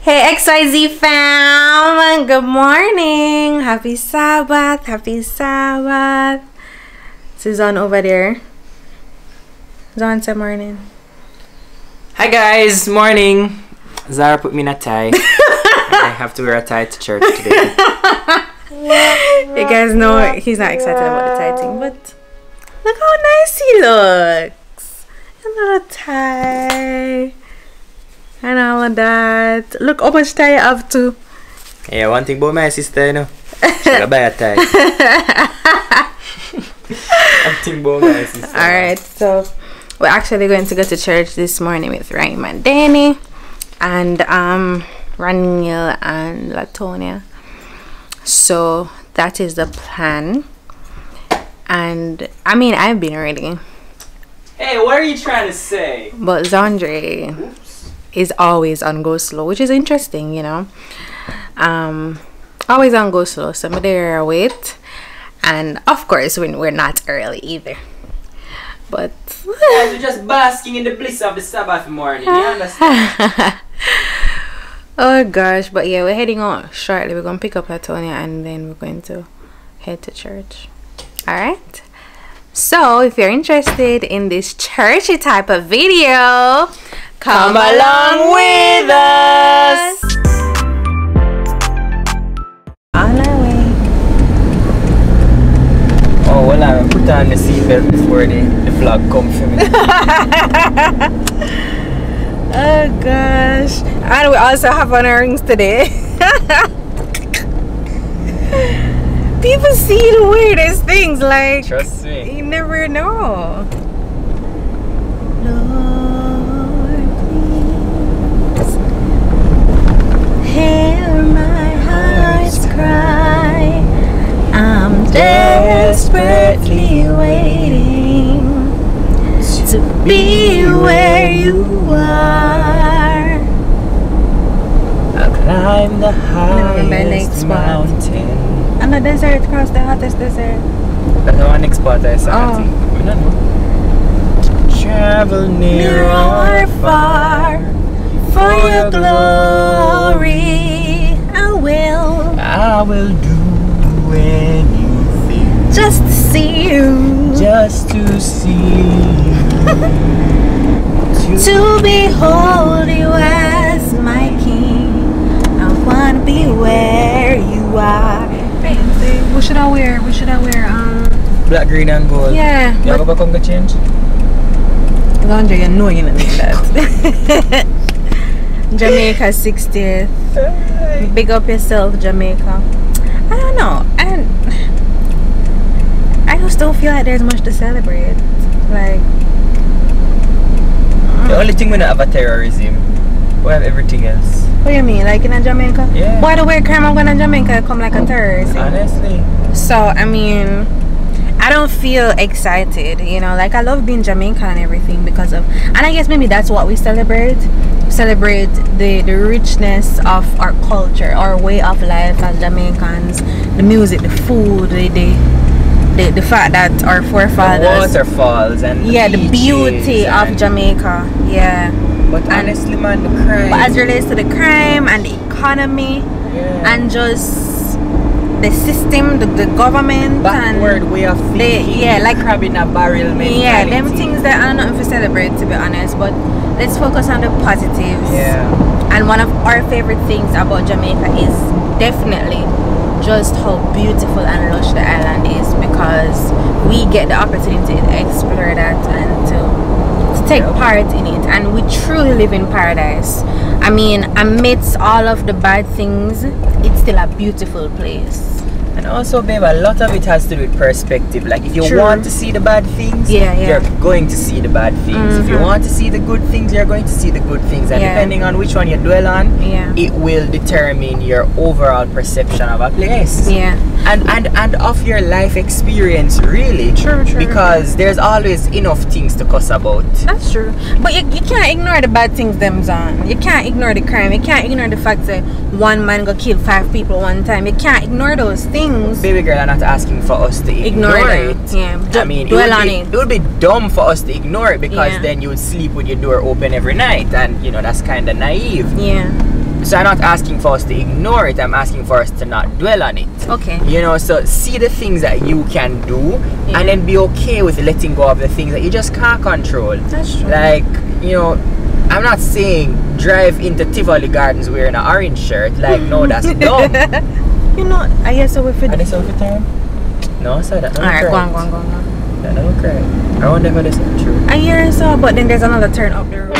Hey XYZ fam, good morning. Happy Sabbath, happy Sabbath. Suzanne over there. Suzanne say morning. Hi guys, morning. Zara put me in a tie. I have to wear a tie to church today. You guys know he's not excited about the tie thing, but look how nice he looks. A little tie. And all of that. Look how much tie you have too. Yeah, one thing about my sister, you know. She gotta buy a tie. One thing about my sister. Alright, so we're actually going to go to church this morning with Raim and Danny and Raniel and Latonia. So that is the plan. And I mean, I've been ready. Hey, what are you trying to say? But Xaundre is always on go slow, which is interesting, you know. Always on go slow, so I'm there wait, and of course when we're not early either. But guys, we're just basking in the bliss of the Sabbath morning, you understand? Oh gosh, but yeah, we're heading out shortly. We're gonna pick up Latonia and then we're going to head to church. All right, so if you're interested in this churchy type of video, come along with us. On our way. Oh, well, I put on the seatbelt before the vlog come for me. Oh gosh. And we also have on our rings today. People see the weirdest things, like, trust me, you never know. Hear my heart's cry. I'm desperately waiting to be where you are. I'll climb the highest mountain. And the desert, cross the hottest desert. That's the one next spot I saw. Oh. I don't know. Travel near or far for your glory. I will do anything just to see you, just to see you, to behold you as my king. I want to be where you are. What should I wear? What should I wear? Black, green and gold. Yeah. You go back on the change? Xaundre, you know you don't need that. Jamaica 60th. Big up yourself, Jamaica. I don't know, and I just don't feel like there's much to celebrate. Like, the only thing we don't have a terrorism. We have everything else. What do you mean? Like in a Jamaica? Yeah. Why the way crime I'm going to Jamaica come like a terrorist? Honestly. So I mean, I don't feel excited, you know. Like, I love being Jamaican and everything because of, and I guess maybe that's what we celebrate. Celebrate the richness of our culture, our way of life as Jamaicans, the music, the food, the fact that our forefathers, the waterfalls and the beauty of Jamaica, But honestly, man, the crime. But as it relates to the crime and the economy, and just the system, the government, backward way of thinking, like crab in a barrel mentality. Yeah, them things that are not to celebrate, to be honest. But let's focus on the positives. Yeah. And one of our favorite things about Jamaica is definitely just how beautiful and lush the island is, because we get the opportunity to explore that and to take part in it, and we truly live in paradise. I mean, amidst all of the bad things, it's still a beautiful place. And also, babe, a lot of it has to do with perspective. Like, if you want to see the bad things, you're going to see the bad things. If you want to see the good things, you're going to see the good things. And depending on which one you dwell on, it will determine your overall perception of a place. And of your life experience, really. True. Because there's always enough things to cuss about. That's true. But you can't ignore the bad things them on. You can't ignore the crime. You can't ignore the fact that one man go kill 5 people one time. You can't ignore those things. Baby girl, I'm not asking for us to ignore it. I mean, it would be dumb for us to ignore it, because then you would sleep with your door open every night, and you know, that's kind of naive. So I'm not asking for us to ignore it, I'm asking for us to not dwell on it. Okay. You know, so see the things that you can do, and then be okay with letting go of the things that you just can't control. That's true. Like, you know, I'm not saying drive into Tivoli Gardens wearing an orange shirt. Like, no, that's dumb. You know, I guess so with it. Are they so with time? No, I said that. Alright, go on. That don't cry. I wonder if this is true. I hear so, but then there's another turn up the road.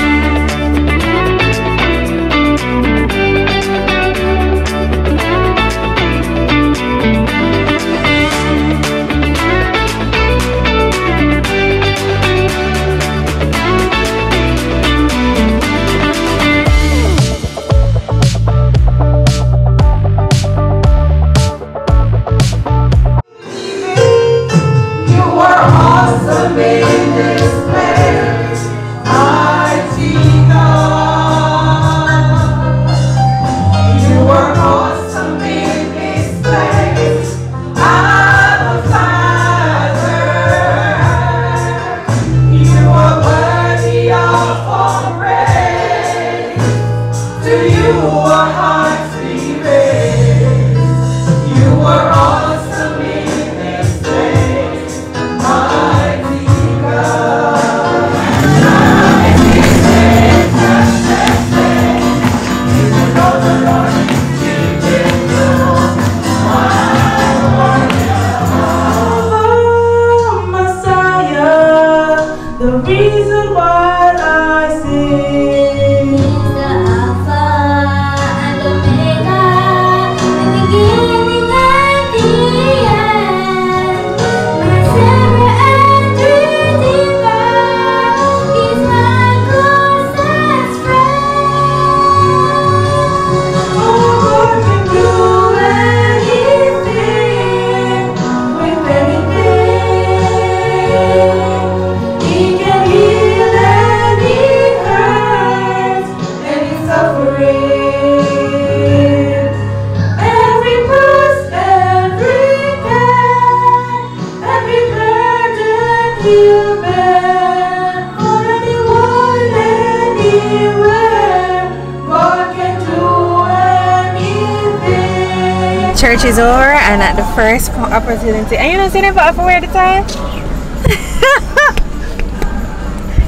Church is over, and at the first opportunity, and you know, see never offer wear the tie.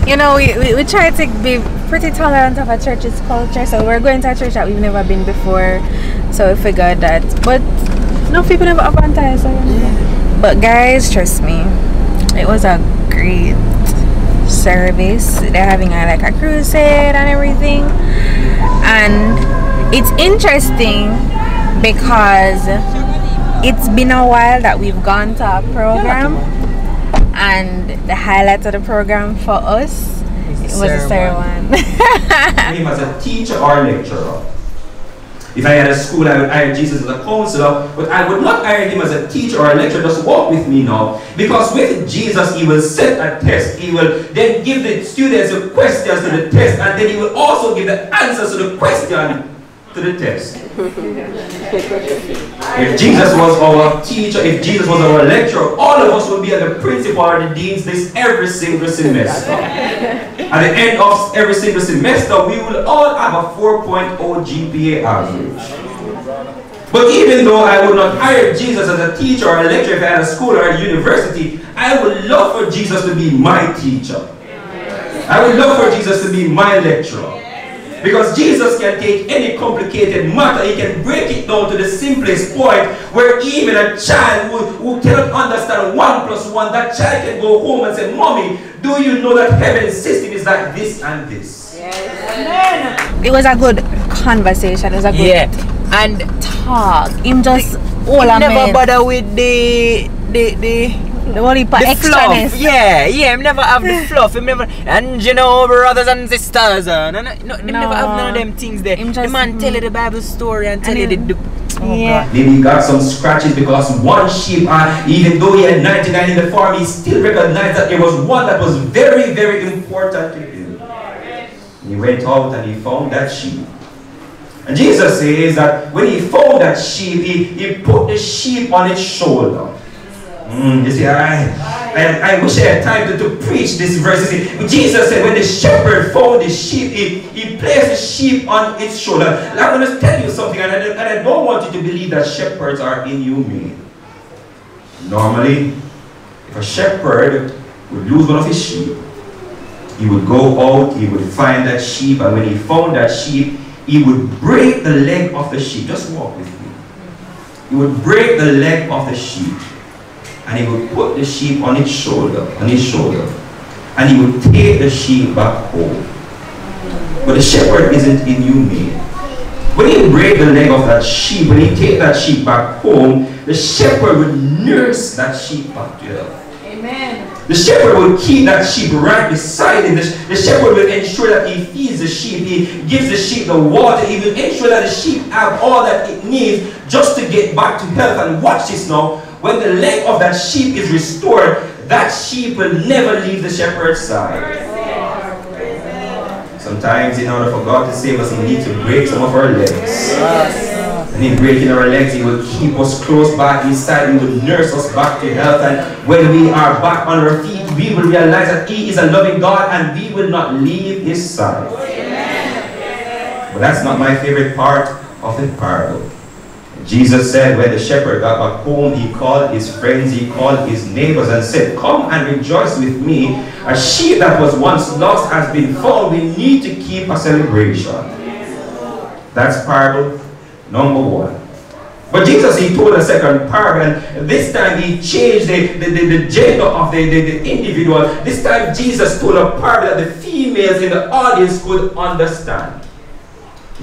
You know, we try to be pretty tolerant of a church's culture, so we're going to a church that we've never been before, so we figured that. But no, people never have on ties. So but guys, trust me, it was a great service. They're having like a crusade and everything, and it's interesting because it's been a while that we've gone to a program, and the highlight of the program for us was a sermon. Him as a teacher or lecturer. If I had a school, I would hire Jesus as a counselor, but I would not hire him as a teacher or a lecturer. Just walk with me now, because with Jesus he will set a test. He will then give the students the questions to the test, and then he will also give the answers to the question to the test. If Jesus was our teacher, if Jesus was our lecturer, all of us would be at the principal or the dean's list every single semester. At the end of every single semester, we will all have a 4.0 GPA average. But even though I would not hire Jesus as a teacher or a lecturer if I had a school or a university, I would love for Jesus to be my teacher. I would love for Jesus to be my lecturer. Because Jesus can take any complicated matter, he can break it down to the simplest point, where even a child who cannot understand 1 plus 1, that child can go home and say, Mommy, do you know that heaven's system is like this and this? Yes. It was a good conversation, it was a good and talk. Him just all never bother with the only part extraness. Him never have the fluff. Him never, and you know, brothers and sisters, him never have none of them things there. The man tell you the Bible story and tell you the Maybe he got some scratches because one sheep, even though he had 99 in the farm, he still recognized that there was one that was very, very important to him. He went out and he found that sheep. And Jesus says that when he found that sheep, he put the sheep on its shoulder. You see, And I wish I had time to preach this verse. Jesus said, when the shepherd found the sheep, he placed the sheep on its shoulder. I'm going to tell you something, and I don't want you to believe that shepherds are inhumane. Normally, if a shepherd would lose one of his sheep, he would go out, he would find that sheep, and when he found that sheep, he would break the leg of the sheep. Just walk with me. He would break the leg of the sheep, and he would put the sheep on his shoulder, and he would take the sheep back home. But the shepherd isn't inhumane. When he break the leg of that sheep, when he take that sheep back home, the shepherd would nurse that sheep back to health. Amen. The shepherd will keep that sheep right beside him. The shepherd will ensure that he feeds the sheep. He gives the sheep the water. He will ensure that the sheep have all that it needs just to get back to health. And watch this now. When the leg of that sheep is restored, that sheep will never leave the shepherd's side. Sometimes in order for God to save us, He needs to break some of our legs. And in breaking our legs, He will keep us close by His side. He will nurse us back to health. And when we are back on our feet, we will realize that He is a loving God and we will not leave His side. But that's not my favorite part of the parable. Jesus said when the shepherd got back home, he called his friends, he called his neighbors and said, come and rejoice with me. A sheep that was once lost has been found. We need to keep a celebration. That's parable number 1. But Jesus, He told a second parable, and this time He changed the gender of the individual. This time Jesus told a parable that the females in the audience could understand.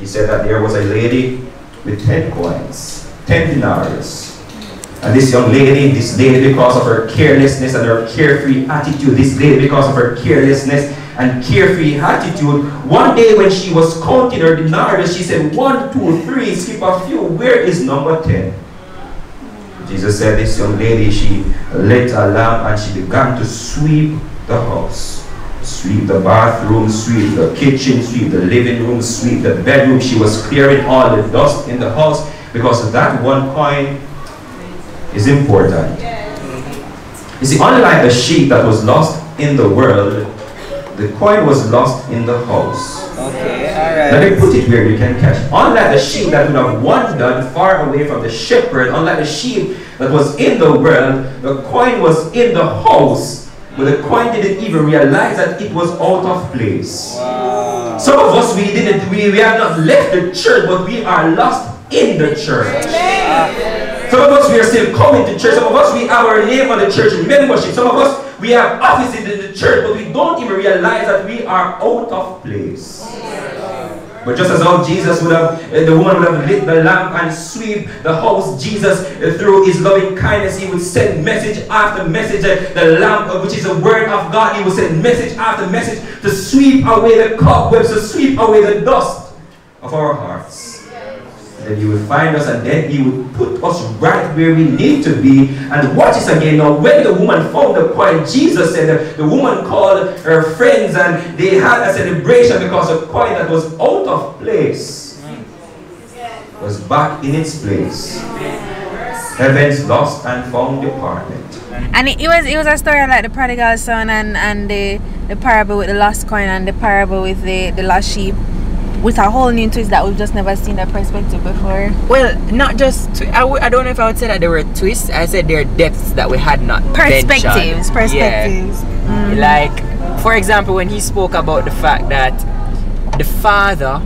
He said that there was a lady with 10 coins, 10 denarius. And this young lady, because of her carelessness and her carefree attitude, because of her carelessness and carefree attitude, one day when she was counting her denarius, she said, 1, 2, 3, skip a few, where is number 10? Jesus said this young lady, she lit a lamp and she began to sweep the house. Sweep the bathroom, sweep the kitchen, sweep the living room, sweep the bedroom. She was clearing all the dust in the house because that one coin is important. You see, unlike the sheep that was lost in the world, the coin was lost in the house. Okay, alright. Let me put it where you can catch. Unlike the sheep that would have wandered far away from the shepherd, unlike the sheep that was in the world, the coin was in the house. But the coin didn't even realize that it was out of place. Wow. Some of us, we have not left the church, but we are lost in the church. Some of us, we are still coming to church. Some of us, we have our name on the church membership. Some of us, we have offices in the church, but we don't even realize that we are out of place. But just as how Jesus would have, the woman would have lit the lamp and sweep the house, Jesus, through His loving kindness, He would send message after message. The lamp, which is the word of God, He would send message after message to sweep away the cobwebs, to sweep away the dust of our hearts. And then He would find us, and then He would put us right where we need to be. And watch this again. Now, when the woman found the coin, Jesus said the woman called her friends, and they had a celebration because the coin that was out of place was back in its place. Heaven's lost and found department. And it was a story like the prodigal son and the parable with the lost coin and the parable with the lost sheep, with a whole new twist that we've just never seen that perspective before. Well, not just I don't know if I would say that there were twists. I said there are depths that we had not perspectives. Yeah. Like, for example, when he spoke about the fact that the father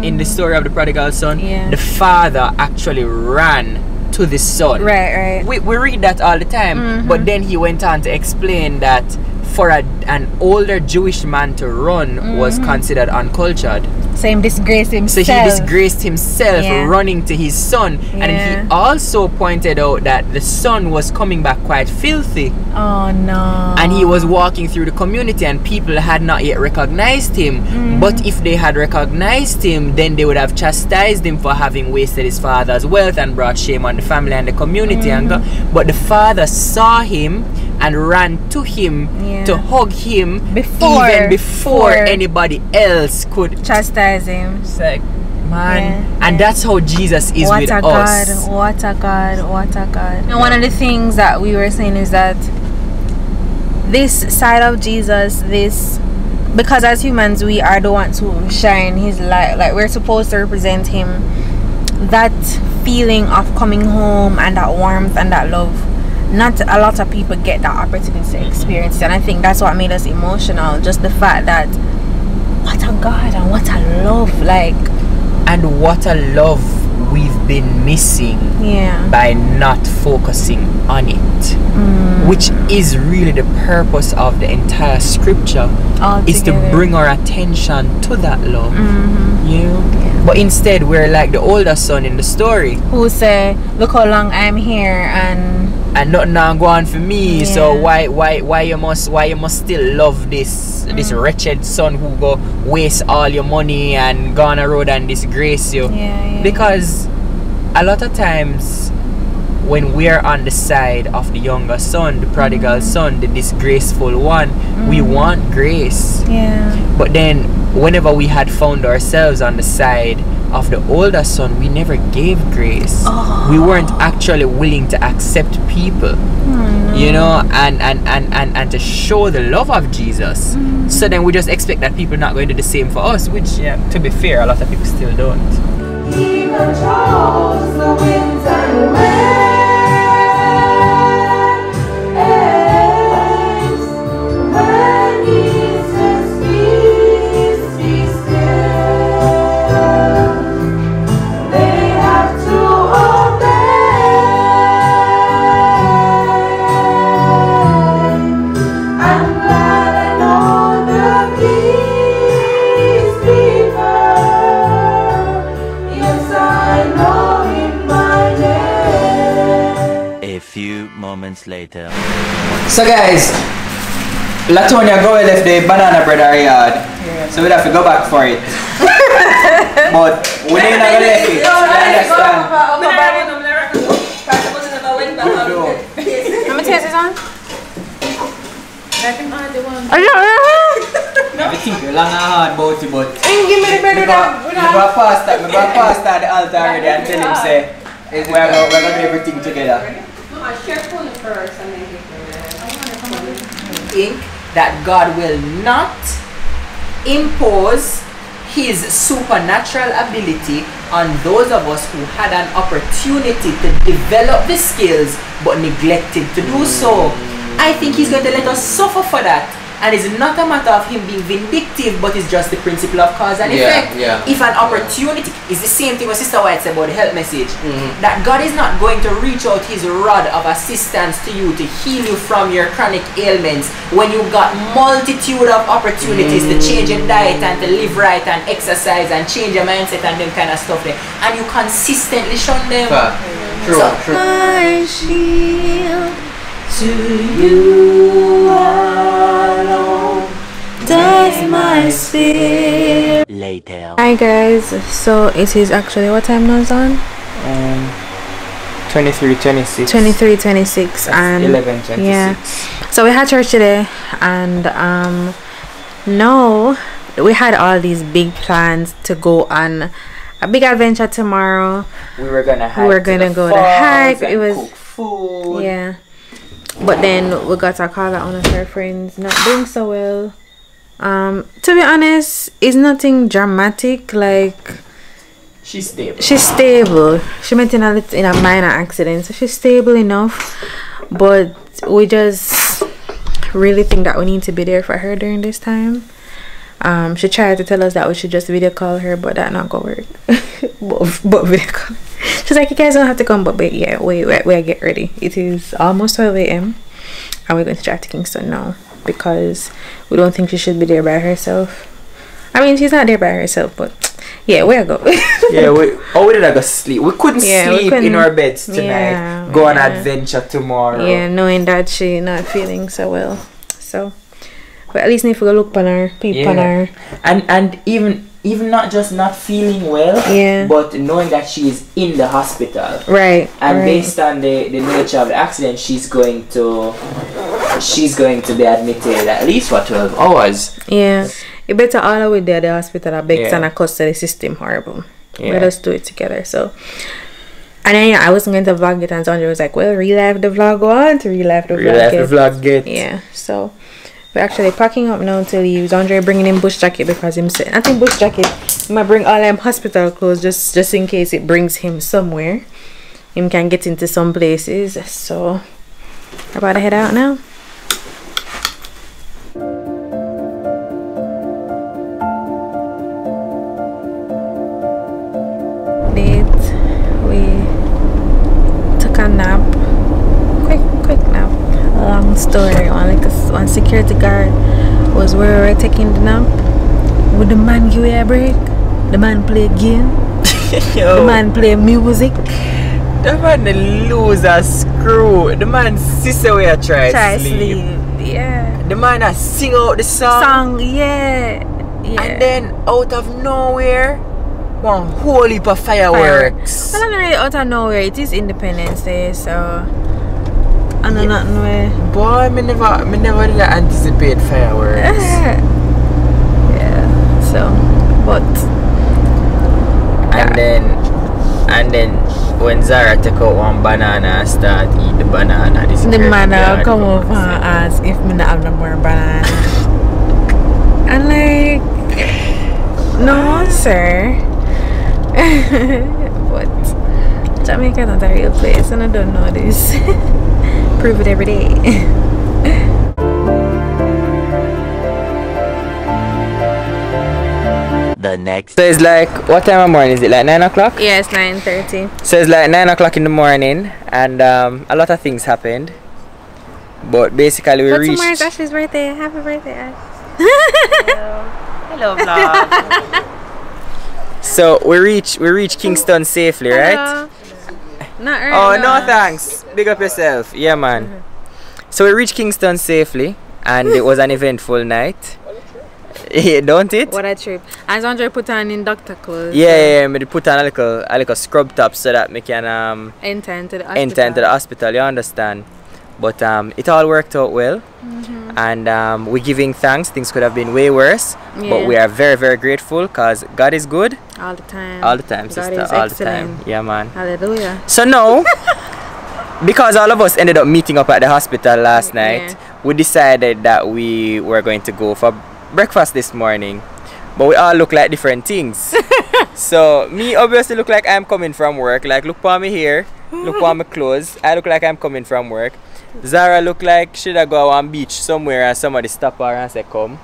in the story of the prodigal son, the father actually ran to the son. Right. We read that all the time, but then he went on to explain that for an older Jewish man to run was considered uncultured. So he disgraced himself. So he disgraced himself running to his son. And he also pointed out that the son was coming back quite filthy. Oh no. And he was walking through the community and people had not yet recognized him. But if they had recognized him, then they would have chastised him for having wasted his father's wealth and brought shame on the family and the community. But the father saw him and ran to him to hug him even before anybody else could chastise him. It's like, man, and that's how Jesus is with us. What a God. And one of the things that we were saying is that this side of Jesus, this, because as humans we are the ones who shine his light, like we're supposed to represent him, that feeling of coming home and that warmth and that love, not a lot of people get that opportunity to experience it. And I think that's what made us emotional, just the fact that what a God and what a love, like, and what a love we've been missing by not focusing on it, which is really the purpose of the entire scripture, is to bring our attention to that love, you know. But instead we're like the older son in the story who say, look how long I'm here and nothing now go on for me, so why you must still love this wretched son who go waste all your money and go on a road and disgrace you. Because a lot of times when we're on the side of the younger son, the prodigal son, the disgraceful one, we want grace. But then whenever we had found ourselves on the side of the older son, we never gave grace. We weren't actually willing to accept people, you know, and to show the love of Jesus. So then we just expect that people are not going to do the same for us, which, to be fair, a lot of people still don't. He controls the winds and waves. When he says peace, be still, they have to obey. I'm glad I know the peacekeeper. Yes, I know him by name. A few moments later. So guys, Latonia Goe left the banana bread at her yard, so we'd have to go back for it. But we didn't have left it, you understand? Let me taste this one. I think you're long and hard about it, but Give me the bread. we go past the altar already and tell him, say, we're going to do everything together. Think that God will not impose his supernatural ability on those of us who had an opportunity to develop the skills but neglected to do so. I think he's going to let us suffer for that. And it's not a matter of him being vindictive, but it's just the principle of cause and effect. If an opportunity is the same thing what Sister White said about the health message, that God is not going to reach out his rod of assistance to you to heal you from your chronic ailments when you've got multitude of opportunities to change your diet and to live right and exercise and change your mindset and them kind of stuff there, and you consistently shun them. True. My shield, To you alone does my spirit. Later. Hi guys, so it is actually, what time now, Zon? 23:26. 23:26 and 11:26. so we had church today, and no, we had all these big plans to go on a big adventure tomorrow. We were gonna hike. We were gonna go to hike. It was cook food. but then we got a call that one of our friends not doing so well. To be honest, it's nothing dramatic. Like, She's stable. She met in a minor accident, so she's stable enough. But we just really think that we need to be there for her during this time. She tried to tell us that we should just video call her, but that not gonna work. but video call. She's like, you guys don't have to come, but yeah, we get ready. It is almost 12 a.m. and we're going to drive to Kingston now because we don't think she should be there by herself. I mean, she's not there by herself, but yeah, we'll go. we did go sleep. We couldn't sleep in our beds tonight. Go on adventure tomorrow. Yeah, knowing that she not feeling so well. So, but at least if we go look on her, peep on her. And even not just not feeling well, but knowing that she is in the hospital, right? And based on the nature of the accident, she's going to be admitted at least for 12 hours. Yeah, you better all the way there the hospital. I beg and I custody system horrible. Let us do it together. So And then I wasn't going to vlog it, and Xaundre was like, well, relive the vlog on to relive the vlog get. Yeah, so we're actually packing up now to leave. Xaundre bringing in bush jacket because him said, I think bush jacket, he might bring all them hospital clothes just in case it brings him somewhere. Him can get into some places. So we're about to head out now. A nap, quick nap. Long story. One security guard was where we were taking the nap. Would the man give you a break? The man play game. The man play music. The man lose a screw. The man sister we try sleep. Yeah. The man sing out the song. Yeah. And then out of nowhere, one whole heap of fireworks. Well, not really out of nowhere. It is Independence Day, so I know nothing way. Boy, me never did anticipate fireworks. Yeah. So, but and then when Zara took out one banana and start eat the banana, the man come over and ask if me not have no more banana. And like, no, sir. But Jamaica not a real place, and I don't know this. Prove it every day. The next. So it's like, what time of morning is it? Like 9 o'clock? Yes, 9:30. So it's like 9 o'clock in the morning, and a lot of things happened. But basically we reached. Tomorrow's Ashley's birthday. Happy birthday, Ash. Hello vlog. So we reach Kingston safely, right? Not early. Oh no, thanks. Big up yourself. Yeah, man. So we reached Kingston safely, and it was an eventful night. Yeah, don't it? What a trip. And Xaundre put on in doctor clothes. Yeah, me put on a little scrub top so that me can enter into the hospital. You understand? But it all worked out well, and we're giving thanks. Things could have been way worse, but we are very, very grateful because God is good all the time. All the time, sister. God is all excellent. the time. Yeah, man. Hallelujah. So now, because all of us ended up meeting up at the hospital last night, we decided that we were going to go for breakfast this morning. But we all look like different things. So me obviously look like I'm coming from work. Like, look for me here. Look for my clothes. I look like I'm coming from work. Zara look like she'd go on beach somewhere and somebody stop her and say come.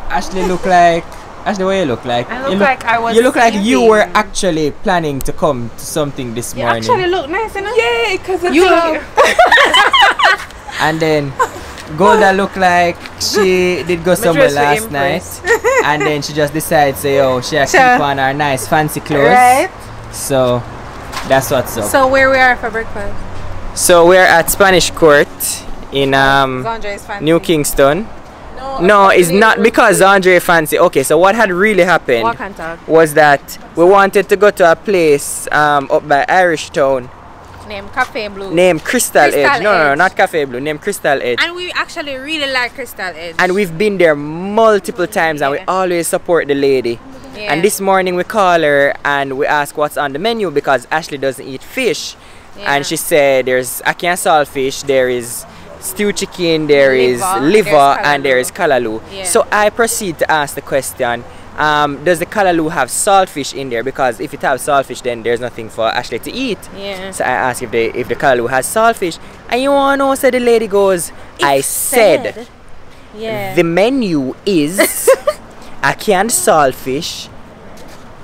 Ashley look like, Ashley, what you look like? I look like I was You look like you sleeping. were actually planning to come to something this morning. You actually look nice enough. Yeah, because You And then Golda looked like she did go somewhere last night. And then she just decided to say, oh, she had keep on her nice fancy clothes. Right. So that's what's up. So where we are for breakfast? So we're at Spanish Court in Xaundre's fancy. New Kingston. No, it's not because Xaundre fancy. Okay, so what had really happened was that we wanted to go to a place up by Irish Town. Named Cafe Blue. Named Crystal Edge. No, not Cafe Blue. Named Crystal Edge. And we actually really like Crystal Edge. And we've been there multiple times and we always support the lady. Yeah. And this morning we call her and we ask what's on the menu because Ashley doesn't eat fish. Yeah. And she said there's ackee and saltfish, there is stewed chicken, there is liver, and there is kalaloo. Yeah. So I proceed to ask the question, does the kalaloo have saltfish in there? Because if it has saltfish, then there's nothing for Ashley to eat. Yeah. So I asked if the kalaloo has saltfish, and you wanna know, said the lady goes, I said yeah. the menu is ackee and saltfish,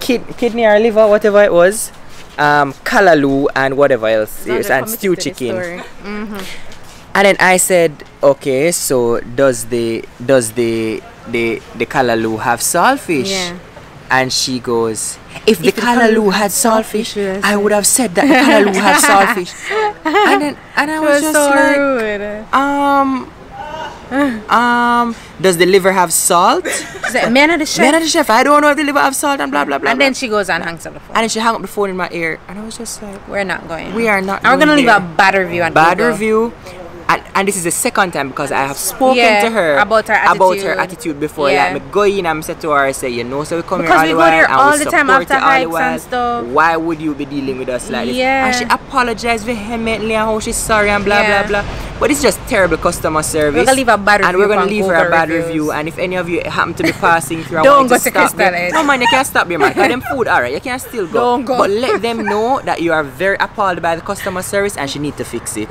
kidney or liver, whatever it was, kalaloo and whatever else, and stewed chicken. And then I said, okay, so does the kalaloo have saltfish? Yeah. And she goes, if the kalaloo had saltfish, I would have said that the kalaloo had saltfish. And I was just so like, rude. Does the liver have salt? Man of the chef. Man of the chef, I don't know if the liver have salt and blah blah blah. And then she goes and hangs up the phone. And then she hung up the phone in my ear, and I was just like, we're not going. we are not. And we're gonna going leave a there. bad review on Bad Google. review. and this is the second time because I have spoken to her about her attitude before. Like me go in and said to her, say, you know, so we come because here we go there all the time after hikes while. and stuff. Why would you be dealing with us like this? And she apologized vehemently and how she's sorry and blah blah blah. But it's just terrible customer service. We're gonna leave a bad review. And we're gonna leave her a bad review. And if any of you happen to be passing through, don't go to Crystal Edge. No man, you can't stop there, man. Because them food, alright, you can still go. Don't go. But let them know that you are very appalled by the customer service and she need to fix it.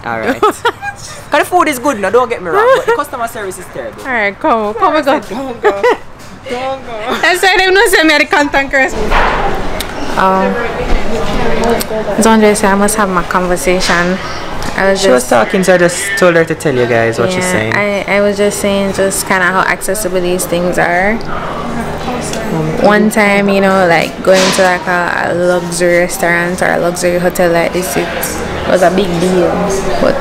Alright. Because the food is good now, don't get me wrong. But the customer service is terrible. Alright, come we go. Don't go. Don't go. That's why they don't send me the content Christmas. Xaundre said I must have my conversation. She was talking, so I just told her to tell you guys what she's saying. I was just saying just kind of how accessible these things are. One time, you know, like going to like a luxury restaurant or a luxury hotel like this, it was a big deal. But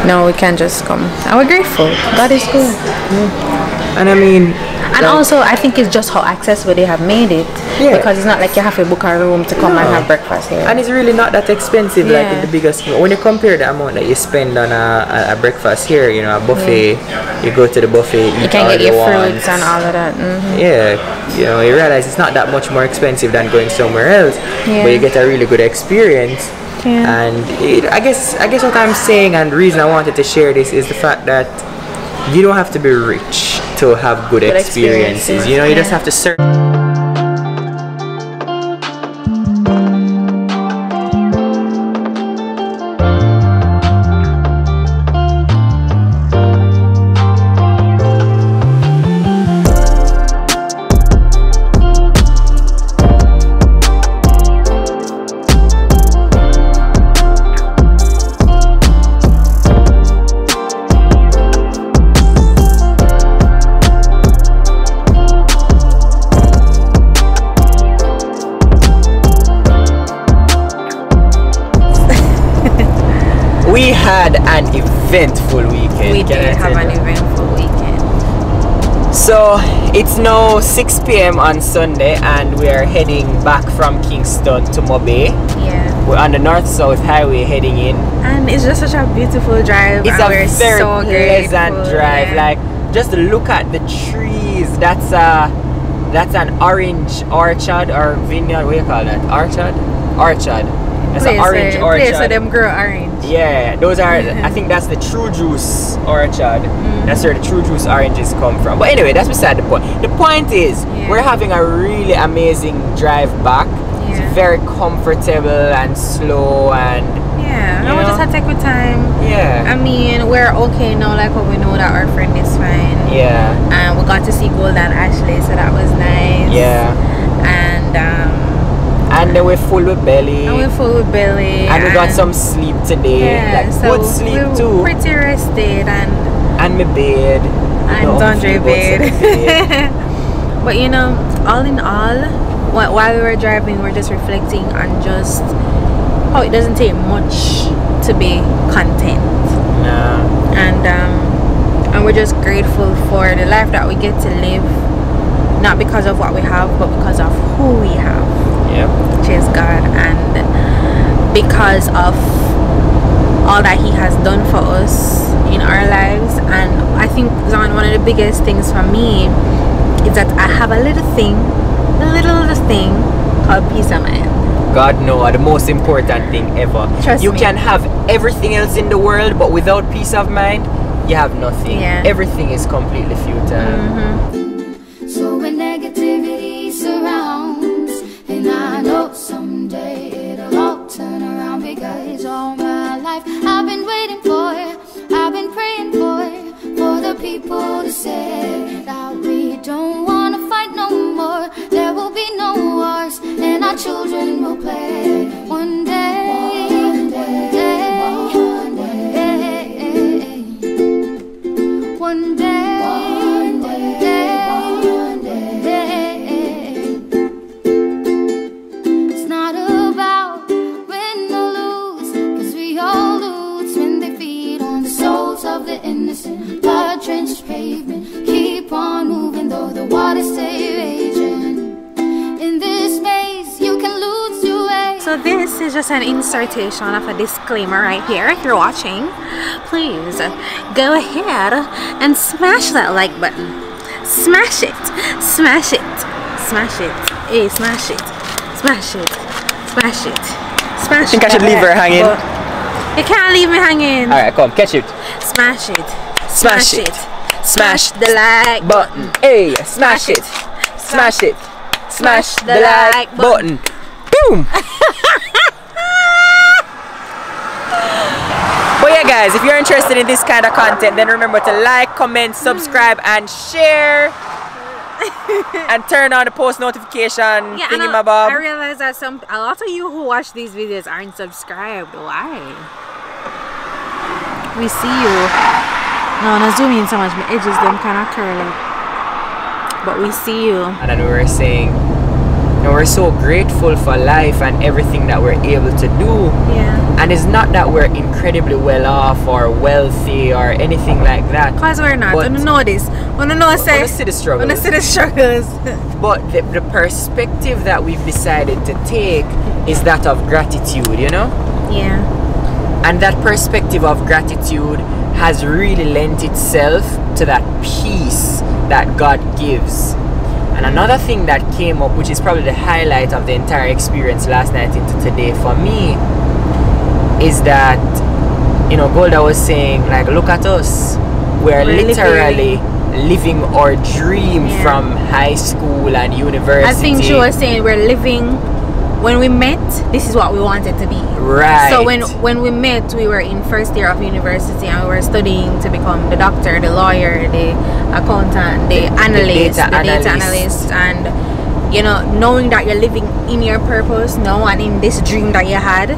now we can just come. And we're grateful. God is good. And I mean, and also I think it's just how accessible they have made it. Because it's not like you have to book a room to come and have breakfast here. And it's really not that expensive like in the biggest. When you compare the amount that you spend on a breakfast here, you know, a buffet, you go to the buffet, you can get your fruits and all of that. Yeah, you know, you realize it's not that much more expensive than going somewhere else, but you get a really good experience. And I guess what I'm saying, and the reason I wanted to share this is the fact that you don't have to be rich to have good experiences. You know, you just have to search. We had an eventful weekend. We did have an eventful weekend. So it's now 6 p.m. on Sunday and we are heading back from Kingston to Mobay. Yeah. We're on the north-south highway heading in. And it's just such a beautiful drive. It's a very pleasant drive. Like, just look at the trees. That's an orange orchard or vineyard. What do you call that? Orchard. That's an orange orchard. Place where them grow orange. Yeah, those are, I think that's the True Juice orchard. That's where the True Juice oranges come from. But anyway, that's beside the point. The point is, we're having a really amazing drive back. It's very comfortable and slow and... Yeah, and we just had to take our time. Yeah. I mean, we're okay now, like when we know that our friend is fine. Yeah. And we got to see Gold and Ashley, so that was nice. Yeah. And then we're full with belly. And we got some sleep today. Yeah, like so good sleep we too. Pretty rested and my bed. And Xaundre bed. But you know, all in all, while we were driving, we were just reflecting on just how it doesn't take much to be content. Nah. And we're just grateful for the life that we get to live, not because of what we have, but because of who we have. Yep. Which is God, and because of all that He has done for us in our lives. And I think, Zan, one of the biggest things for me is that I have a little thing called peace of mind. God knows, the most important thing ever. Trust you me. can have everything else in the world, but without peace of mind, you have nothing. Everything is completely futile. So when negativity surrounds, and I know someday it'll all turn around, because all my life I've been waiting for, I've been praying for the people to say that we don't want to fight no more. There will be no wars, and our children will play one day. One day. Blood-drenched pavement, keep on moving though the waters stay raging. In this maze, you can lose your way. So So this is just an insertion of a disclaimer right here. If you're watching, please go ahead and smash that like button. Smash it, smash it, smash it. Hey, smash it, smash it, smash it, smash it. I think I should leave her hanging. You can't leave me hanging. Alright, come, catch it. Smash it, Smash it. smash the like Button. Hey, smash it. Smash it. Smash the like button. Boom. But yeah, guys, if you're interested in this kind of content, then remember to like, comment, subscribe, and share. And turn on the post notification thingy-mabob. I realize that a lot of you who watch these videos aren't subscribed. Why? We see you. No, I'm not zooming in so much. My edges them kind of curl up. But we see you. And then we were saying, you know, we're so grateful for life and everything that we're able to do. Yeah. And it's not that we're incredibly well off or wealthy or anything like that. Because we're not. I don't know this. I don't know, say. I see the struggles. I see the struggles. But the perspective that we've decided to take is that of gratitude, you know? Yeah. And that perspective of gratitude has really lent itself to that peace that God gives. And another thing that came up, which is probably the highlight of the entire experience last night into today for me, is that, you know, Golda was saying, like, look at us. We're literally living our dream from high school and university. I think she was saying we're living. When we met, this is what we wanted to be. Right. So when we met, we were in first year of university and we were studying to become the doctor, the lawyer, the accountant, the analyst, the data analyst, and you know, knowing that you're living in your purpose now and in this dream that you had.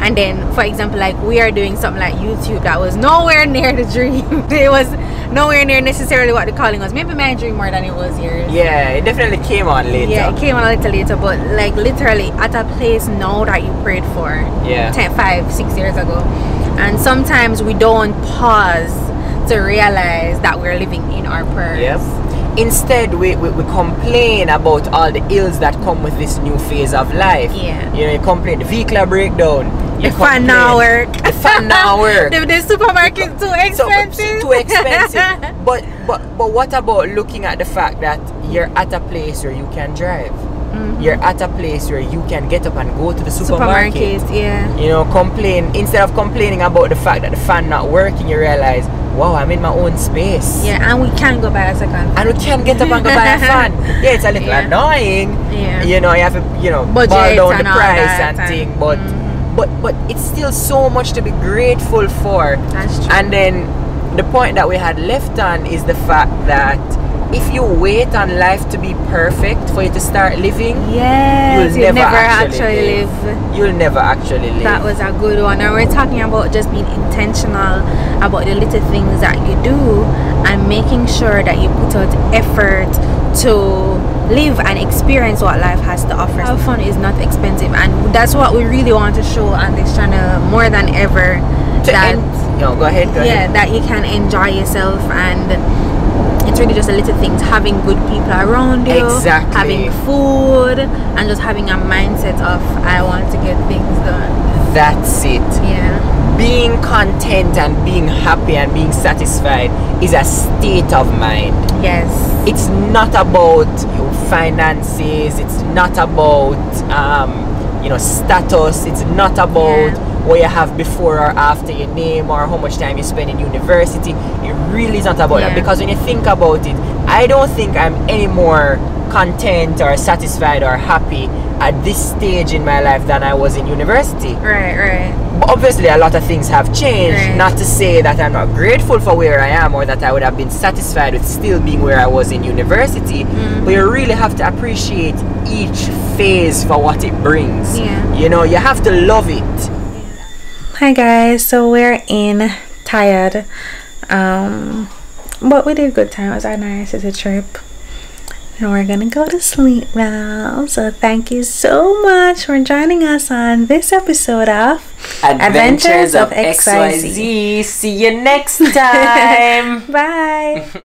And then, for example, like we are doing something like YouTube that was nowhere near the dream. It was nowhere near necessarily what the calling was. Maybe my dream more than it was yours. Yeah, it definitely came on later. Yeah, it came on a little later, but like literally at a place now that you prayed for. Yeah. 5, 6 years ago. And sometimes we don't pause to realize that we're living in our prayers. Yep. Instead, we complain about all the ills that come with this new phase of life. Yeah. You know, you complain the vehicle breakdown. The fan now work. The fan now work. The supermarket too expensive. Too expensive. But what about looking at the fact that you're at a place where you can drive? You're at a place where you can get up and go to the supermarket. Yeah. You know, instead of complaining about the fact that the fan not working, you realize, wow, I'm in my own space. Yeah, and we can go buy a second. And we can get up and go buy a fan. Yeah, it's a little annoying. Yeah. You know, you have to, you know, ball down the price and thing, but it's still so much to be grateful for. That's true. And then the point that we had left on is the fact that if you wait on life to be perfect for you to start living, you'll never actually live. You'll never actually live. That was a good one. And we're talking about just being intentional about the little things that you do and making sure that you put out effort to live and experience what life has to offer. Our fun is not expensive, and that's what we really want to show on this channel more than ever. Go ahead. Yeah, that you can enjoy yourself, and it's really just the little things, having good people around you, having food, and just having a mindset of I want to get things done. That's it. Yeah. Being content and being happy and being satisfied is a state of mind. Yes. It's not about your finances. It's not about you know, status. It's not about what you have before or after your name or how much time you spend in university. It really is not about that, because when you think about it, I don't think I'm any more content or satisfied or happy at this stage in my life than I was in university. Right. But obviously a lot of things have changed. Not to say that I'm not grateful for where I am or that I would have been satisfied with still being where I was in university. But you really have to appreciate each phase for what it brings. You know, you have to love it. Hi guys, so we're in tired, but we did a good time. It was our nice trip, and we're gonna go to sleep now. So thank you so much for joining us on this episode of Adventures of XYZ. See you next time. Bye.